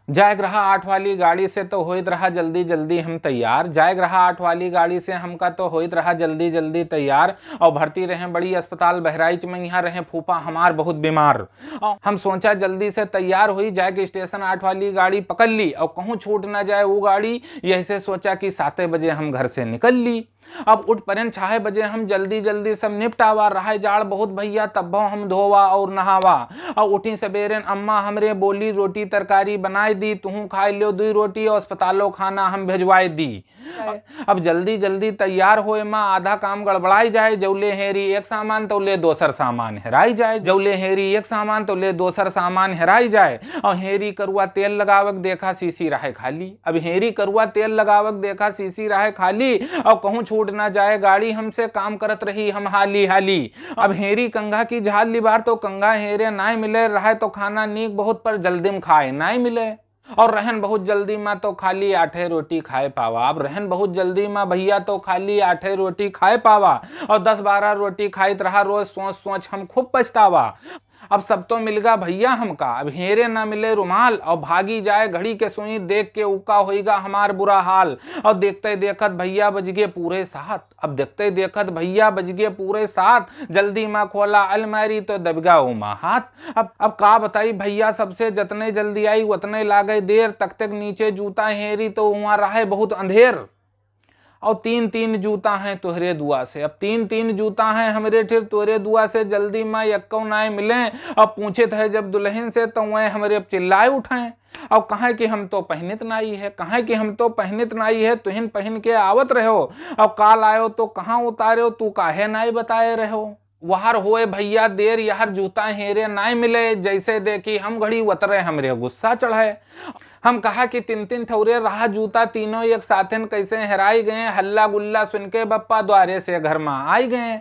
जाएग रहा 8 वाली गाड़ी से तो होइत रहा जल्दी जल्दी हम तैयार। जाएग रहा 8 वाली गाड़ी से हमका तो होइत रहा जल्दी जल्दी तैयार। और भर्ती रहे बड़ी अस्पताल बहराइच में, यहाँ रहे फूफा हमार बहुत बीमार। और हम सोचा जल्दी से तैयार हुई, जाके स्टेशन 8 वाली गाड़ी पकड़ ली और कहूँ छूट ना जाए वो गाड़ी। यही से सोचा कि 7 बजे हम घर से निकल ली। अब उठ पड़े 6 बजे हम जल्दी जल्दी सब निपटावा। रहा जाड़ बहुत भैया तब हम धोवा और नहावा। और उठी सवेरे अम्मा हमरे बोली रोटी तरकारी बनाई दी, तुहू खाई लो 2 रोटी और अस्पतालों खाना हम भेजवाई दी। अब जल्दी जल्दी तैयार होए माँ, आधा काम गड़बड़ाई जाए। जौले हेरी एक सामान तो ले दोसर सामान हेराई जाए। जौले हेरी एक सामान तो ले दोसर सामान हेराई जाए। और हेरी करुआ तेल लगावक देखा शीशी रहे खाली। अब हेरी करुआ तेल लगावक देखा शीशी रहे खाली। और कहूँ छूट ना जाए गाड़ी हमसे, काम करत रही हम हाली हाली। अब हेरी कंघा की झाल लिबार तो कंघा हेरे नाई मिले रहे तो खाना नीक बहुत पर जल्दी में खाए नाई मिले। और रहन बहुत जल्दी माँ तो खाली 8 रोटी खाए पावा। अब रहन बहुत जल्दी माँ भैया तो खाली 8 रोटी खाए पावा। और 10-12 रोटी खाइत रहा रोज सोच सोच हम खूब पछतावा। अब सब तो मिल गा भैया हमका, अब हेरे ना मिले रुमाल। और भागी जाए घड़ी के सुई देख के उका होइगा हमार बुरा हाल। और देखते देखत भैया बज गए पूरे 7। अब देखते देखत भैया बज गए पूरे 7। जल्दी माँ खोला अलमारी तो दबगा उमा हाथ। अब का बताई भैया सबसे, जतने जल्दी आई उतने लागे देर। तक तक नीचे जूता हेरी तो वहां रहे बहुत अंधेर। और 3-3 जूता हैं तुहरे दुआ से। अब 3-3 जूता हैं हमरे ठिर तुहरे दुआ से। जल्दी माँ यक्को नाय मिले। अब पूछे थे जब दुल्हन से तो वह हमरे अब चिल्लाए उठाएं। अब कहा कि हम तो पहनित नाई है, कहा कि हम तो पहनित नाई है, तुहिन पहन के आवत रहो। अब काल आयो तो कहाँ उतारे तू काहे नाई बताए रहो। वहार होए भैया देर यार जूता हेरे नाय मिले। जैसे देखी हम घड़ी उतरे हमरे गुस्सा चढ़े। हम कहा कि 3-3 ठौरे रहा जूता, तीनों एक साथन कैसे हेराई गए। हल्ला गुल्ला सुन के बप्पा द्वारे से घर में आई गए।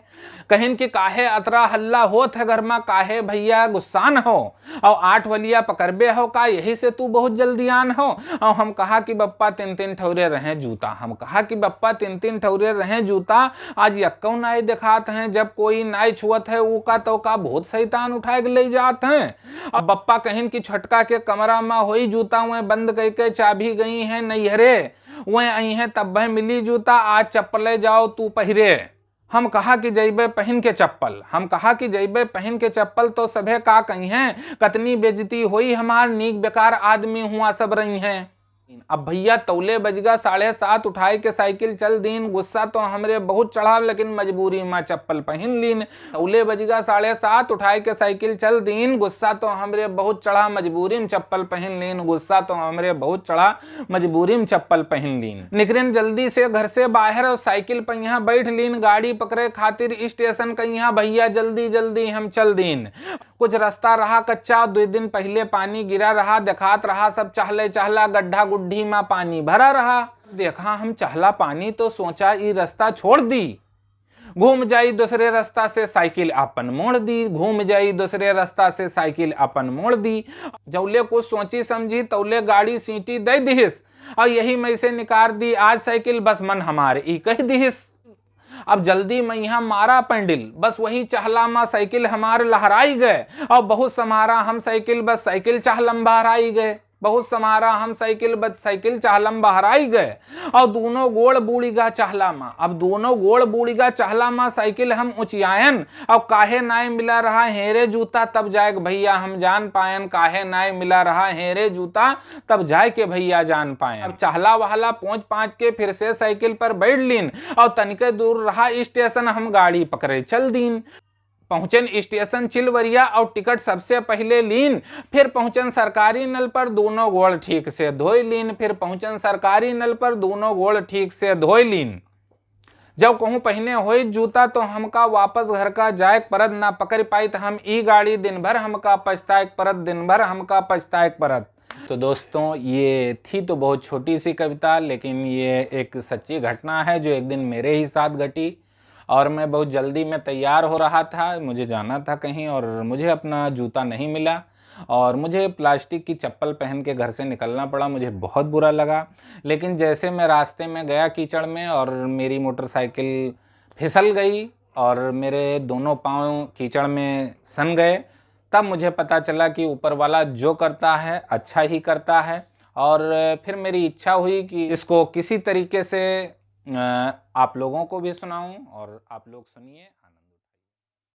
कहिन कि काहे अतरा हल्ला होत है घर में, काहे भैया गुस्सा न हो। और 8 वलिया पकड़बे हो का, यही से तू बहुत जल्दियान हो। और हम कहा कि बप्पा 3-3 ठौरे रहे जूता। हम कहा कि बप्पा 3-3 ठौरे रहे जूता। आज यक्कौ नाई दिखात हैं, जब कोई नाई छुअत है वो का तो का बहुत शैतान उठाए के ले जात हैं। अब बप्पा कहिन कि छटका के कमरा में होई जूता, वह बंद करके चाबी गई है नैहरे। वह आई है तब मिली जूता, आज चप्पले जाओ तू पहिरे। हम कहा कि जैबे पहन के चप्पल। हम कहा कि जैबे पहन के चप्पल तो सभे का कही हैं, कतनी बेजती हुई हमार, नीक बेकार आदमी हुआ सब रही हैं। अब भैया तौले बजगा 7:30 उठाए के साइकिल चल दीन। गुस्सा तो हमरे बहुत चढ़ा लेकिन मजबूरी में चप्पल पहन लीन। तौले बजगा 7:30 उठाए के साइकिल चल दीन। गुस्सा तो हमरे बहुत चढ़ा मजबूरी में चप्पल पहन लीन। गुस्सा तो हमरे बहुत चढ़ा मजबूरी में चप्पल पहन लीन। निकरेन जल्दी से घर से बाहर और साइकिल पर यहाँ बैठ लीन। गाड़ी पकड़े खातिर स्टेशन का यहाँ भैया जल्दी जल्दी हम चल दीन। कुछ रास्ता रहा कच्चा, 2 दिन पहले पानी गिरा रहा। दिखात रहा सब चहले चहला, गड्ढा गुड्ढी में पानी भरा रहा। देखा हम चहला पानी तो सोचा ये रास्ता छोड़ दी, घूम जाई दूसरे रास्ता से साइकिल अपन मोड़ दी। घूम जाई दूसरे रास्ता से साइकिल अपन मोड़ दी। जौले कुछ सोची समझी तौले गाड़ी सीटी दे दिहिस। और यही में से निकाल दी आज साइकिल, बस मन हमारे ई कह दिहिस। अब जल्दी में यहाँ मारा पेंडिल, बस वही चहला माँ साइकिल हमारे लहराई गए। और बहुत समारा हम साइकिल, बस साइकिल चाहलम बहराई गए। बहुत समारा हम साइकिल, बस साइकिल चाहलम बहराई गए। और दोनों गोड़ बूढ़ीगा चाहला माँ। अब दोनों गोड़ बूढ़ीगा चाहला माँ साइकिल हम ऊंचियायन। अब काहे नाई मिला रहा हेरे जूता, तब जाए भैया हम जान पायन। काहे नाई मिला रहा हेरे जूता, तब जाए के भैया जान पाए। अब चाहला वहला पहुंच के फिर से साइकिल पर बैठ लीन। और तनिके दूर रहा स्टेशन, हम गाड़ी पकड़े चल दीन। पहुंचन स्टेशन चिलवरिया और टिकट सबसे पहले लीन। फिर पहुंचन सरकारी नल पर, दोनों गोड़ ठीक से धोई लीन। फिर पहुंचन सरकारी नल पर, दोनों गोड़ ठीक से धोई लीन। जब कहूँ पहने हो जूता तो हमका वापस घर का जाए परत ना पकड़ पाई। तो हम ई गाड़ी दिन भर हमका पछताए परत, दिन भर हमका पछताए परत। तो दोस्तों ये थी तो बहुत छोटी सी कविता, लेकिन ये एक सच्ची घटना है जो एक दिन मेरे ही साथ घटी। और मैं बहुत जल्दी में तैयार हो रहा था, मुझे जाना था कहीं, और मुझे अपना जूता नहीं मिला। और मुझे प्लास्टिक की चप्पल पहन के घर से निकलना पड़ा। मुझे बहुत बुरा लगा। लेकिन जैसे मैं रास्ते में गया कीचड़ में और मेरी मोटरसाइकिल फिसल गई और मेरे दोनों पाँव कीचड़ में सन गए, तब मुझे पता चला कि ऊपर वाला जो करता है अच्छा ही करता है। और फिर मेरी इच्छा हुई कि इसको किसी तरीके से आप लोगों को भी सुनाऊं और आप लोग सुनिए।